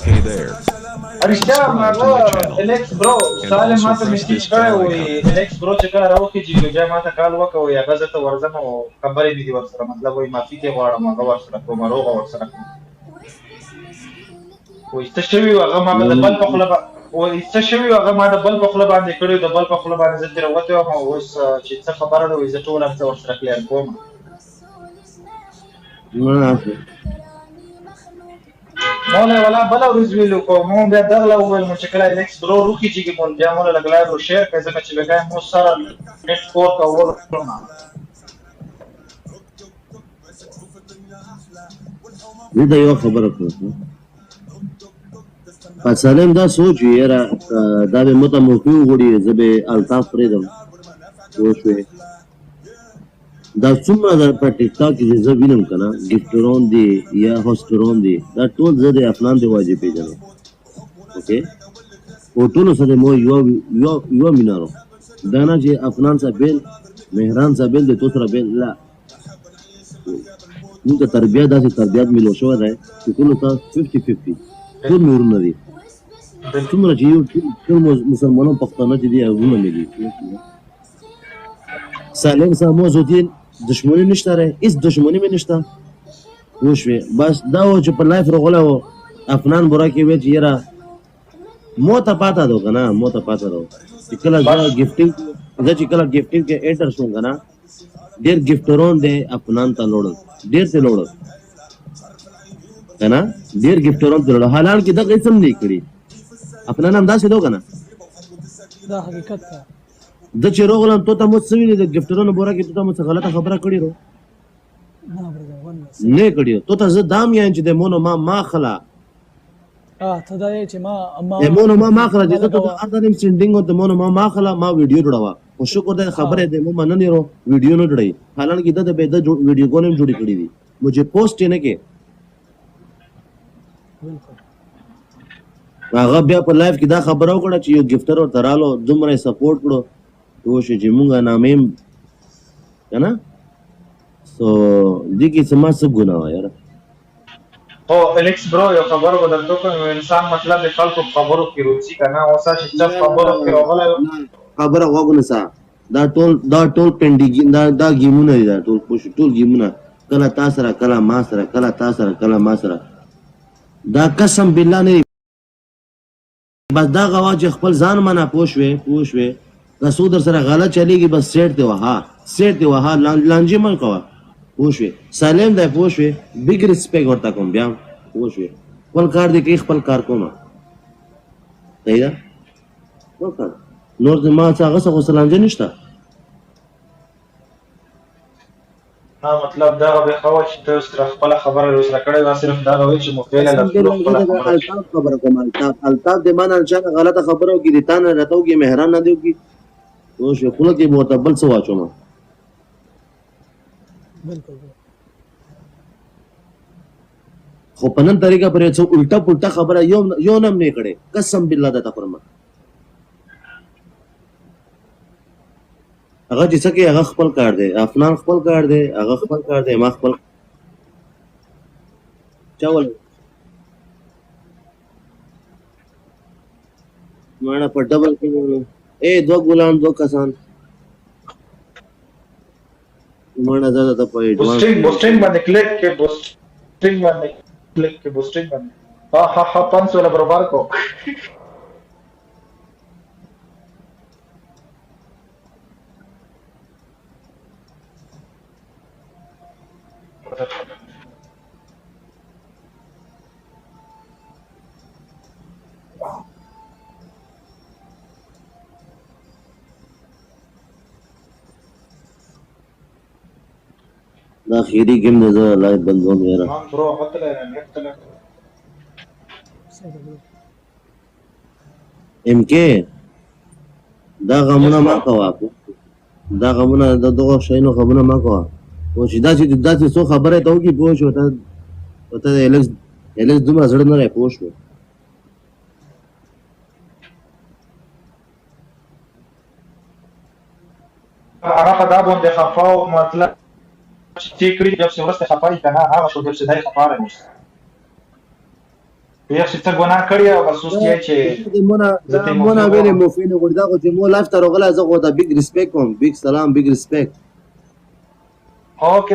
Hey there. رښتیا هغه الکس برو سالم ماته میسیج کړی وي الکس برو چې کله راوخېږي نو بیا ماته کال وکړه وایي هغه زه ته ورځم او خبرې مې دي ورسره مطلب وایي معافي دې غواړم هغه ورسره کوم روغه ورسره کوم وایي څه شوي وو هغه ما د بل په خوله وایي څه شوي وو هغه ما د بل په خوله باندې کړي د بل په خوله باندې زه ترې راوتی وم او اوس چې څه خبره ده وایي زه ټول هر څه ورسره کلیر کوم ما له ولا بله ورځ ویلو کوم مو بیا دغله وویل مو چې کله الکس برو وخېږي مو بیا مو له لږ لایو شیر کړئ ځکه چې بېګا مو سره نېټ فور کولو زه د یو خبره کوم سالم دا سوچ وي یاره دا به مته موقع وغواړي زه به الطاف پرېږدم پوه شوې دا څومره د په ټیک ټاک کې چې زه وینم که نه ګفټرون دي یا هوسټرون دي دا ټول زه د افنان د واجب پېژنم اوکې او ټولو سره مو یوه مینه رو دا نه چې افنان سره بېل مهران سره بېل دی تو سره بېل لا موږ ته تربیه داسې تربیات میلو شوی دی چې ټولو ته 50-50 ټول نورونه دي څومره چې یو ټول مسلمانان پښتانه چې دي هغونه مې دي سالم صاحب موضوعین دشمنی نشته رہے اس دشمنی میں نشته پوه شوې بس دا و چې په لایف راغلی و افنان بورا کې وی چې یاره مو ته پاته ده که نه مو ته پاته ده چې کله زه چې کله ګفټینګ کې انټر شوم که نه ډېر ګفټرون دی افنان ته لوړل ډېر ته لوړل که نه ډېر ګفټرون ته لوړل حالان کې دغه هېڅ هم نه یې کړي افنان هم داسې ده که نه دا حقیقت ده د چې راغلم تو ته مو څه ویلي د ګفټرونو بوره کې تو ته مو څه غلطه خبره کړې رو نه کړې تو ته زه دام یم چې د مونو ما خلا ته دا یې چې مونو ما خلا چې ته اردنیم سینډینګ او د مونو ما خلا ما ویډیو جوړوا او شکر دې خبره دې مو مننه رو ویډیو نه جوړي حالانکه د به د ویډیو کوم جوړی کړی دي مجھے پوسټ نه کې هغه بیا په لایف کې دا خبره وکړه چې یو ګفټر او ترالو دومره سپورټ کړو تو شي چې مونږه نامیم که نه سو دې کې څه ما څه ګناه وه یاره هو الکس برو یو خبره به درته وکړم انسان مطلب د خلکو په خبرو کې روڅي که نه اوس چې چپ خبرو کې راغلی خبره غوږ ونیسه دا ټول پینډي دا ګیمونه دي دا ټول ګیمونه کله تا سره کله ما سره کله تا سره کله ما سره دا قسم بالله نه بس دا غوا چې خپل ځان منه پوه شوې که څوک در سره غلط چلیږي بس سیټ دی وها لانجې مه کوه پوه شوې سالم دی پوه شوې بګ ریسپیکټ ورته کوم بیا پوه شوې خپل کار دی کوي خپل کار کوم صحیح ده نور ما څه هغه څه خو لانجه نشته مطلب دا به خو چې ته سره خپل خبره سره کړې دا صرف دا وی چې مخېله له خبره کوم الطاف دې مان چې غلطه خبره وکړي دي تا نه راته وکړي مهران نه دی وکړي او شو خپل کې معتبر څه واچوم بالکل خو په نن طریقه پر څه الټا پلټا خبره یو نم نه کړي قسم بالله د تفرما هغه چې څه کې هغه خپل کار دی افنان خپل کار دی هغه خپل کار دی ما خپل چاول مانا په ډبل کې دو ګلان دو کسان مانا زړه ته په بوستینګ باندې کلیک کې بوستینګ باندې ها 500 برابر کو دا خیری گیم نه زه لایو بندوم یاره برو هتل ام کې دا غمونه ما کوه دا غمونه د دغه شینو غمونه ما کوه او چې داسې څو خبره ته وکړي پوه شو ته الکس دومره زړه نه رای پوه شو هغه په دا باندې خفا او مطلب چې کړي د څه ورسته خفای کنه هغه شو د څه دای خفاره نشته یو چې څه ګناه کړی او بس اوس یې چې مونه ویلې موفینه ګور دا خو چې مو لایف ته راغله زه خو ته بیگ ریسپیکټ کوم بیگ سلام بیگ ریسپیکټ اوکې